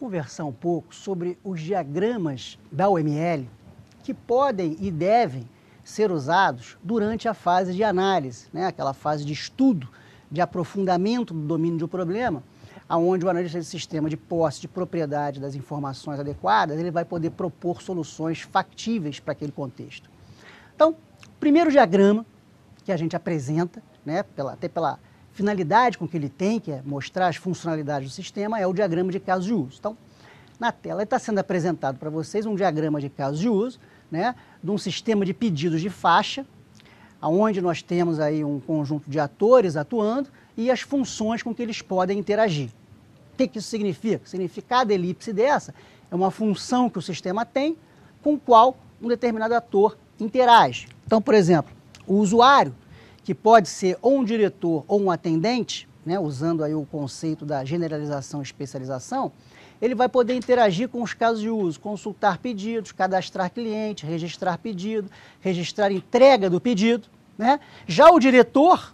conversar um pouco sobre os diagramas da UML que podem e devem ser usados durante a fase de análise, né? Aquela fase de estudo, de aprofundamento do domínio de um problema, onde o analista de sistema de posse de propriedade das informações adequadas, ele vai poder propor soluções factíveis para aquele contexto. Então, o primeiro diagrama que a gente apresenta, né, até pela finalidade com que ele tem, que é mostrar as funcionalidades do sistema, é o diagrama de casos de uso. Então, na tela está sendo apresentado para vocês um diagrama de casos de uso, né, de um sistema de pedidos de faixa, onde nós temos aí um conjunto de atores atuando e as funções com que eles podem interagir. O que isso significa? Significa que cada elipse dessa é uma função que o sistema tem com o qual um determinado ator interage. Então, por exemplo, o usuário, que pode ser ou um diretor ou um atendente, né, usando aí o conceito da generalização e especialização, ele vai poder interagir com os casos de uso, consultar pedidos, cadastrar cliente, registrar pedido, registrar entrega do pedido, né? Já o diretor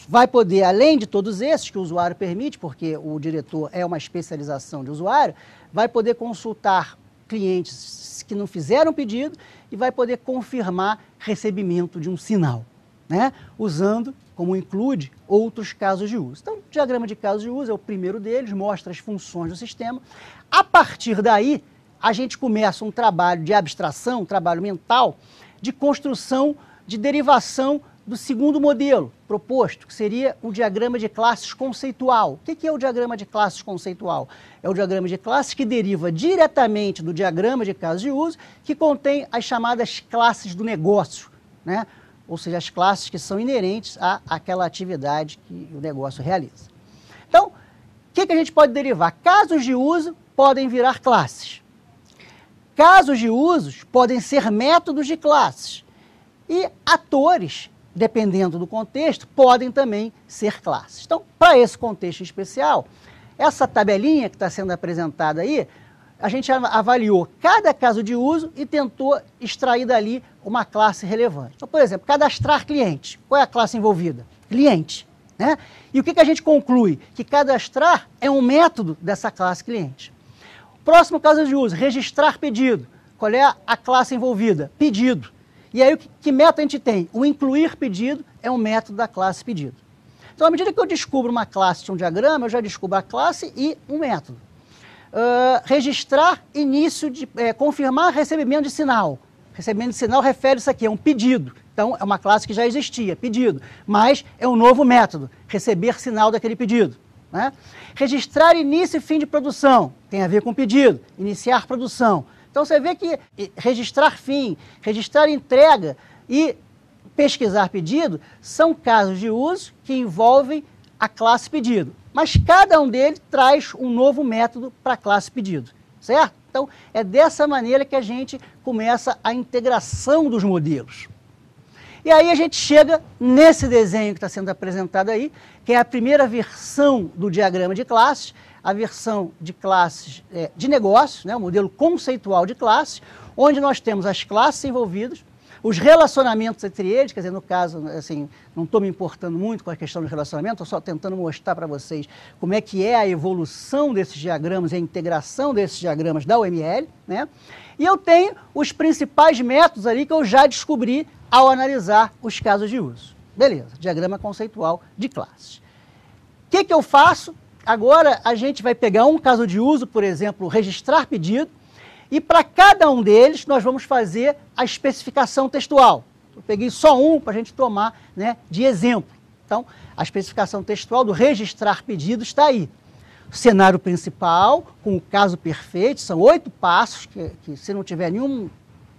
vai poder, além de todos esses que o usuário permite, porque o diretor é uma especialização de usuário, vai poder consultar clientes que não fizeram pedido e vai poder confirmar recebimento de um sinal, né? Usando, como include, outros casos de uso. Então, o diagrama de casos de uso é o primeiro deles, mostra as funções do sistema. A partir daí, a gente começa um trabalho de abstração, um trabalho mental, de construção, de derivação do segundo modelo proposto, que seria o diagrama de classes conceitual. O que é o diagrama de classes conceitual? É o diagrama de classes que deriva diretamente do diagrama de casos de uso, que contém as chamadas classes do negócio, né? Ou seja, as classes que são inerentes àquela atividade que o negócio realiza. Então, o que a gente pode derivar? Casos de uso podem virar classes. Casos de usos podem ser métodos de classes. E atores, dependendo do contexto, podem também ser classes. Então, para esse contexto especial, essa tabelinha que está sendo apresentada aí, a gente avaliou cada caso de uso e tentou extrair dali uma classe relevante. Então, por exemplo, cadastrar cliente. Qual é a classe envolvida? Cliente, né? E o que a gente conclui? Que cadastrar é um método dessa classe cliente. Próximo caso de uso, registrar pedido. Qual é a classe envolvida? Pedido. E aí, que método a gente tem? O incluir pedido é um método da classe pedido. Então, à medida que eu descubro uma classe de um diagrama, eu já descubro a classe e um método. Registrar início de... confirmar recebimento de sinal. Recebimento de sinal refere-se aqui a um pedido. Então, é uma classe que já existia, pedido. Mas é um novo método, receber sinal daquele pedido, né? Registrar início e fim de produção. Tem a ver com pedido. Iniciar produção. Então, você vê que registrar fim, registrar entrega e pesquisar pedido são casos de uso que envolvem a classe pedido. Mas cada um deles traz um novo método para a classe pedido, certo? Então, é dessa maneira que a gente começa a integração dos modelos. E aí a gente chega nesse desenho que está sendo apresentado aí, que é a primeira versão do diagrama de classes, a versão de classes de negócios, né, o modelo conceitual de classes, onde nós temos as classes envolvidas, os relacionamentos entre eles, quer dizer, no caso, assim, não estou me importando muito com a questão de relacionamento, estou só tentando mostrar para vocês como é que é a evolução desses diagramas e a integração desses diagramas da UML, né? E eu tenho os principais métodos ali que eu já descobri ao analisar os casos de uso. Beleza, diagrama conceitual de classes. O que eu faço? Agora a gente vai pegar um caso de uso, por exemplo, registrar pedido, e para cada um deles nós vamos fazer a especificação textual. Eu peguei só um para a gente tomar, né, de exemplo. Então, a especificação textual do registrar pedido está aí. O cenário principal, com o caso perfeito, são 8 passos, que se não tiver nenhum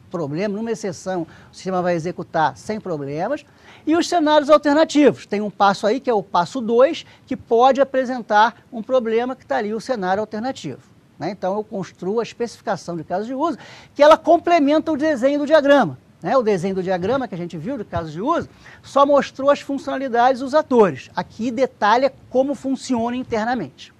problema, nenhuma exceção, o sistema vai executar sem problemas. E os cenários alternativos. Tem um passo aí, que é o passo 2, que pode apresentar um problema que está ali, o cenário alternativo. Né? Então, eu construo a especificação de casos de uso, que ela complementa o desenho do diagrama. Né? O desenho do diagrama que a gente viu de casos de uso só mostrou as funcionalidades dos atores. Aqui detalha como funciona internamente.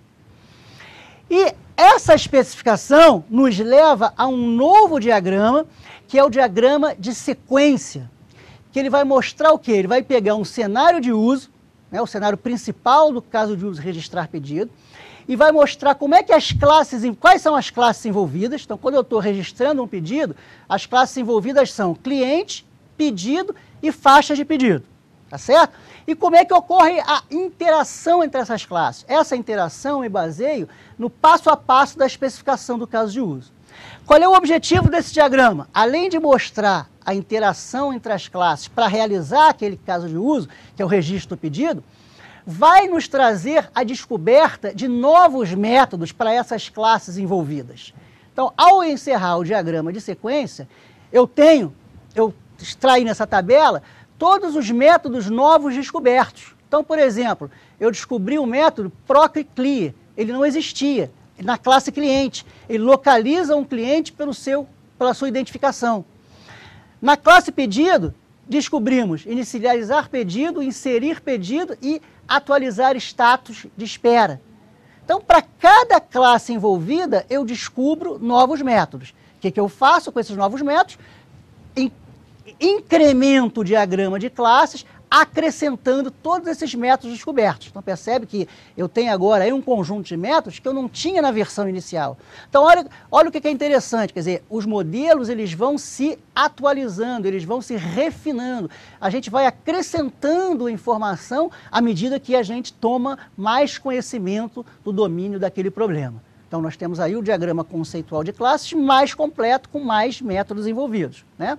E essa especificação nos leva a um novo diagrama, que é o diagrama de sequência, que ele vai mostrar o quê? Ele vai pegar um cenário de uso, né, o cenário principal do caso de uso registrar pedido, e vai mostrar como é que quais são as classes envolvidas. Então, quando eu estou registrando um pedido, as classes envolvidas são cliente, pedido e faixa de pedido, tá certo? E como é que ocorre a interação entre essas classes? Essa interação eu me baseio no passo a passo da especificação do caso de uso. Qual é o objetivo desse diagrama? Além de mostrar a interação entre as classes para realizar aquele caso de uso, que é o registro do pedido, vai nos trazer a descoberta de novos métodos para essas classes envolvidas. Então, ao encerrar o diagrama de sequência, eu extraí nessa tabela todos os métodos novos descobertos. Então, por exemplo, eu descobri o método PROC-CLIE, ele não existia na classe cliente, ele localiza um cliente pela sua identificação. Na classe pedido, descobrimos inicializar pedido, inserir pedido e atualizar status de espera. Então, para cada classe envolvida, eu descubro novos métodos. O que eu faço com esses novos métodos? Incremento o diagrama de classes, acrescentando todos esses métodos descobertos. Então, percebe que eu tenho agora aí um conjunto de métodos que eu não tinha na versão inicial. Então, olha o que é interessante, quer dizer, os modelos eles vão se atualizando, eles vão se refinando. A gente vai acrescentando informação à medida que a gente toma mais conhecimento do domínio daquele problema. Então, nós temos aí o diagrama conceitual de classes mais completo, com mais métodos envolvidos, né?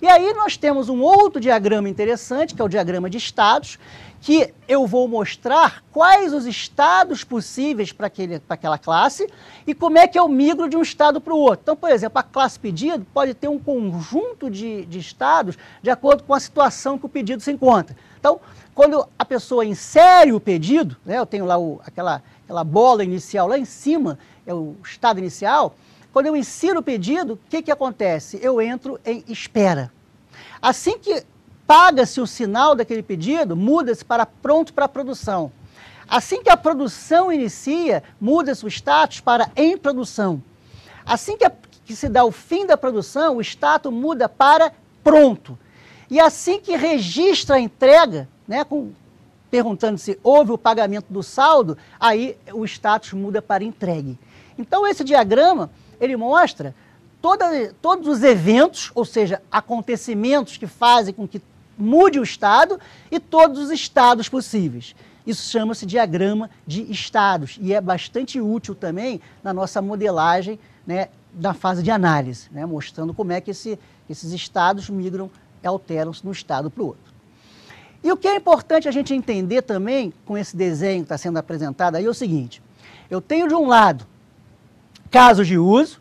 E aí nós temos um outro diagrama interessante, que é o diagrama de estados, que eu vou mostrar quais os estados possíveis para aquela classe e como é que eu migro de um estado para o outro. Então, por exemplo, a classe pedido pode ter um conjunto de estados de acordo com a situação que o pedido se encontra. Então, quando a pessoa insere o pedido, né, eu tenho lá aquela bola inicial lá em cima, é o estado inicial. Quando eu insiro o pedido, o que acontece? Eu entro em espera. Assim que paga-se o sinal daquele pedido, muda-se para pronto para produção. Assim que a produção inicia, muda-se o status para em produção. Assim que se dá o fim da produção, o status muda para pronto. E assim que registra a entrega, né, perguntando se houve o pagamento do saldo, aí o status muda para entregue. Então esse diagrama ele mostra todos os eventos, ou seja, acontecimentos que fazem com que mude o estado e todos os estados possíveis. Isso chama-se diagrama de estados e é bastante útil também na nossa modelagem, né, da fase de análise, né, mostrando como é que esses estados migram e alteram-se de um estado para o outro. E o que é importante a gente entender também com esse desenho que está sendo apresentado aí é o seguinte: eu tenho de um lado casos de uso,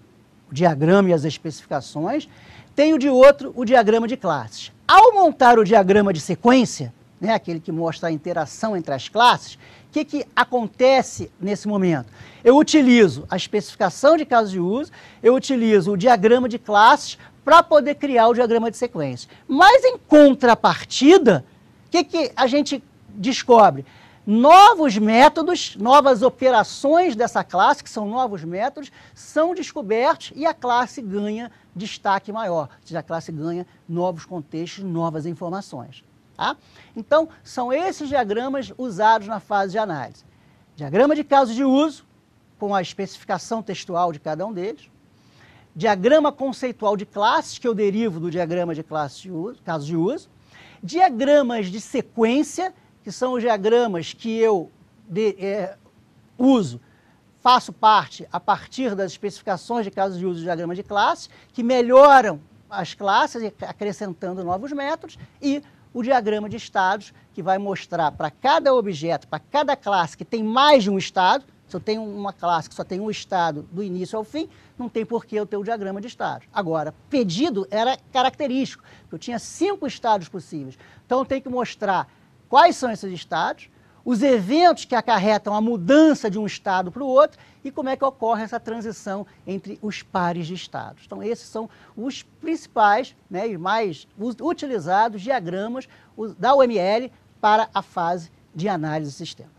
o diagrama e as especificações, tenho de outro o diagrama de classes. Ao montar o diagrama de sequência, né, aquele que mostra a interação entre as classes, o que acontece nesse momento? Eu utilizo a especificação de casos de uso, eu utilizo o diagrama de classes para poder criar o diagrama de sequência. Mas em contrapartida, o que a gente descobre? Novos métodos, novas operações dessa classe, que são novos métodos, são descobertos e a classe ganha destaque maior, ou seja, a classe ganha novos contextos, novas informações. Tá? Então, são esses diagramas usados na fase de análise. Diagrama de casos de uso, com a especificação textual de cada um deles. Diagrama conceitual de classes, que eu derivo do diagrama de casos de uso. Diagramas de sequência, que são os diagramas que eu uso, faço parte a partir das especificações de casos de uso do diagrama de classe, que melhoram as classes, acrescentando novos métodos, e o diagrama de estados, que vai mostrar para cada objeto, para cada classe que tem mais de um estado. Se eu tenho uma classe que só tem um estado do início ao fim, não tem por que eu ter o diagrama de estados. Agora, pedido era característico, eu tinha 5 estados possíveis. Então, eu tenho que mostrar quais são esses estados, os eventos que acarretam a mudança de um estado para o outro e como é que ocorre essa transição entre os pares de estados. Então, esses são os principais, né, e mais utilizados diagramas da UML para a fase de análise do sistema.